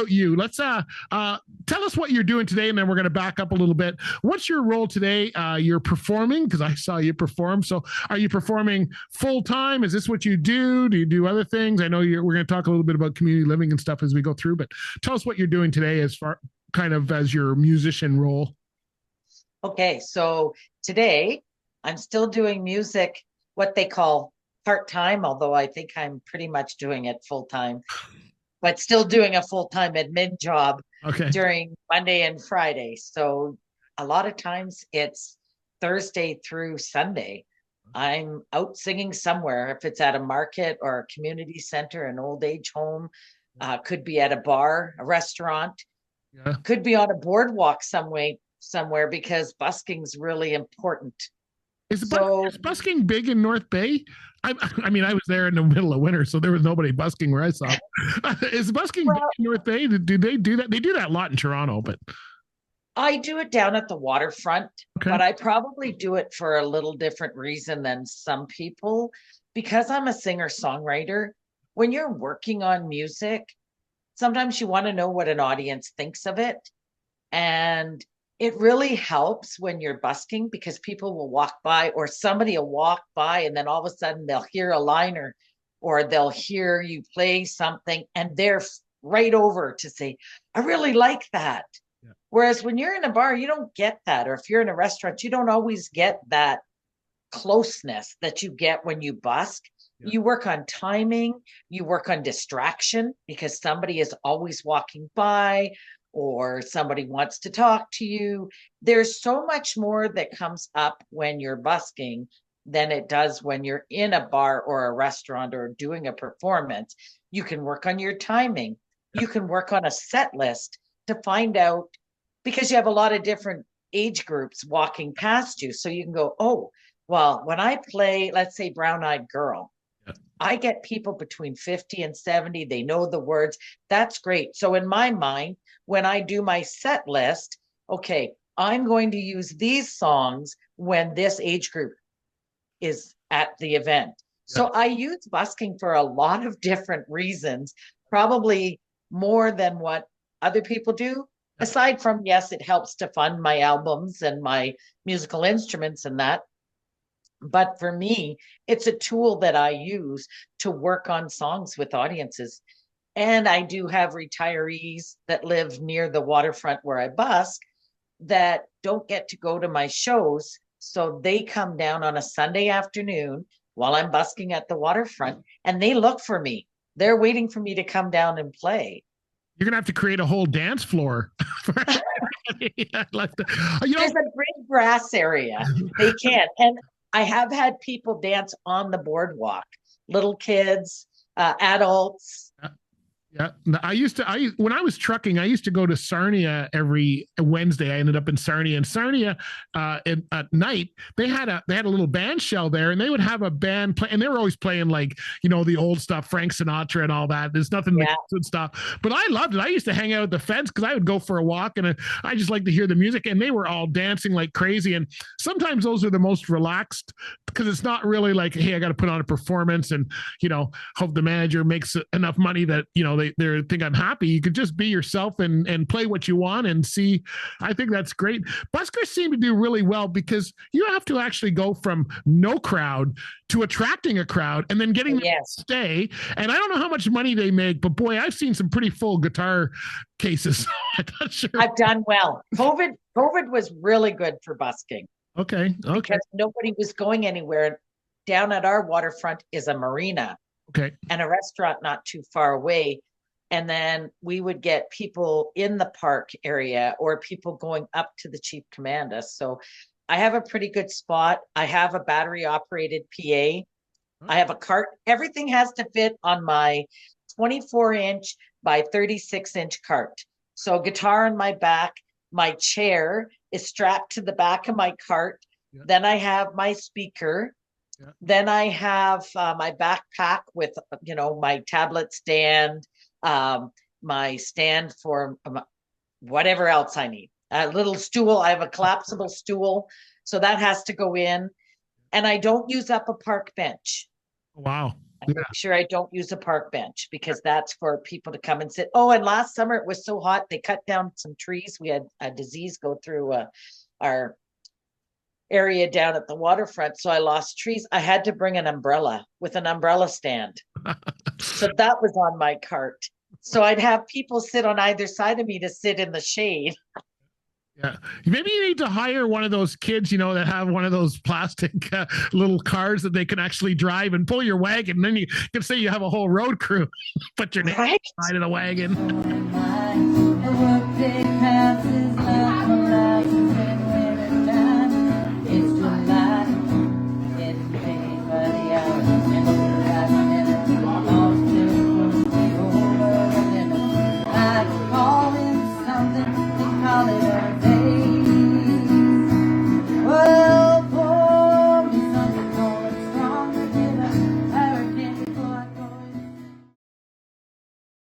about you. Let's tell us what you're doing today, and then we're going to back up a little bit. What's your role today? You're performing, because I saw you perform. So are you performing full time? Is this what you do? Do you do other things? I know we're going to talk a little bit about community living and stuff as we go through, but tell us what you're doing today as far kind of as your musician role. Okay, so today I'm still doing music, what they call part-time, although I think I'm pretty much doing it full-time, but still doing a full-time admin job Okay. during Monday and Friday. So a lot of times it's Thursday through Sunday. I'm out singing somewhere, if it's at a market or a community center, an old age home, could be at a bar, a restaurant, Yeah. could be on a boardwalk somewhere because busking's really important. So Is busking big in North Bay? I mean, I was there in the middle of winter, so there was nobody busking where I saw. Is busking big well, in North Bay? Do they do that? They do that a lot in Toronto, but I do it down at the waterfront, okay. but I probably do it for a little different reason than some people because I'm a singer-songwriter. When you're working on music, sometimes you want to know what an audience thinks of it. And it really helps when you're busking because people will walk by or somebody will walk by and then all of a sudden they'll hear a liner or they'll hear you play something and they're right over to say, I really like that. Yeah. Whereas when you're in a bar, you don't get that. Or if you're in a restaurant, you don't always get that closeness that you get when you busk. Yeah. You work on timing, you work on distraction because somebody is always walking by or somebody wants to talk to you. There's so much more that comes up when you're busking than it does when you're in a bar or a restaurant or doing a performance. You can work on your timing. You can work on a set list to find out because you have a lot of different age groups walking past you. So you can go, oh, well, when I play, let's say Brown Eyed Girl, Yeah. I get people between 50 and 70. They know the words. That's great. So in my mind, when I do my set list, okay, I'm going to use these songs when this age group is at the event. Yeah. So I use busking for a lot of different reasons, probably more than what other people do. Yeah. Aside from, yes, it helps to fund my albums and my musical instruments and that. But for me, it's a tool that I use to work on songs with audiences. And I do have retirees that live near the waterfront where I busk that don't get to go to my shows. So they come down on a Sunday afternoon while I'm busking at the waterfront and they look for me. They're waiting for me to come down and play. You're gonna have to create a whole dance floor. Like you know, There's a big grass area. They can. And I have had people dance on the boardwalk, little kids, adults. yeah, when I was trucking, I used to go to Sarnia every Wednesday. I ended up in Sarnia, and Sarnia at night they had a little band shell there, and they would have a band play, and they were always playing like the old stuff, Frank Sinatra and all that. There's nothing Yeah. good stuff, but I loved it. I used to hang out at the fence because I would go for a walk, and I just like to hear the music, and they were all dancing like crazy. And sometimes those are the most relaxed because it's not really like, hey, I got to put on a performance and hope the manager makes enough money that they think I'm happy. You could just be yourself and play what you want and see. I think that's great. Buskers seem to do really well because you have to actually go from no crowd to attracting a crowd and then getting them to Yes. stay. And I don't know how much money they make, but boy, I've seen some pretty full guitar cases. I'm not sure. I've done well. COVID was really good for busking Okay. Okay. because nobody was going anywhere. Down at our waterfront is a marina Okay. and a restaurant not too far away. And then we would get people in the park area or people going up to the Chief Commanda. So I have a pretty good spot. I have a battery operated PA. I have a cart. Everything has to fit on my 24-inch by 36-inch cart. So guitar on my back, my chair is strapped to the back of my cart. Yeah. Then I have my speaker. Yeah. Then I have my backpack with, my tablet stand, my stand for whatever else I need. A little stool. I have a collapsible stool. So that has to go in. And I don't use up a park bench. Wow. I make sure I don't use a park bench because that's for people to come and sit. Oh, and last summer it was so hot, they cut down some trees. We had a disease go through our area down at the waterfront. So I lost trees. I had to bring an umbrella with an umbrella stand. So that was on my cart. So I'd have people sit on either side of me to sit in the shade. Yeah. Maybe you need to hire one of those kids, that have one of those plastic little cars that they can actually drive and pull your wagon. And then you can say you have a whole road crew. Put your name Right? inside of the wagon.